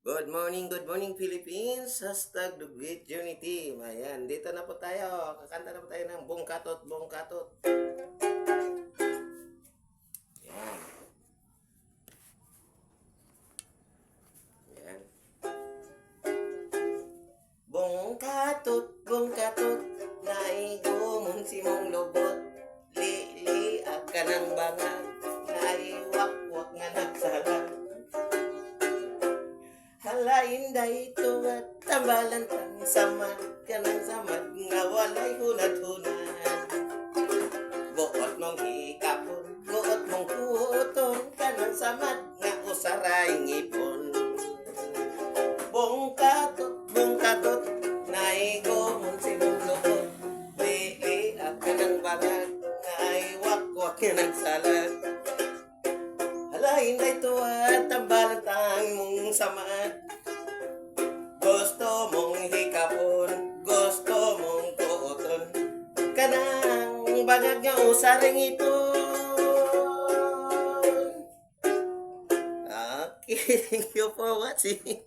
Good morning Philippines. Hashtag The Great Journey Team. Ayan, dito na po tayo. Kakanta na po tayo ng Bong Katot, Bong Katot. Ayan. Ayan. Bong Katot, naigumon si mong lubot. Li, ka ng bangag, naiwak-wak nga nagsalag. Halain dayto at tambalan tang samad kanang samad nga walay hunat-hunat. Buot mong hikapon, buot mong kuton kanang samad nga usaray ngipon. Bong katot, naigumon si mong lubot. Li, kanang bangag, naiwak-wak nga nagsalag. Halain dayto at tambalan tang mong samad. Gusto mong hikapon, gusto mong kuoton, kanang bangag nga usaring ipon. Okay, thank you for watching.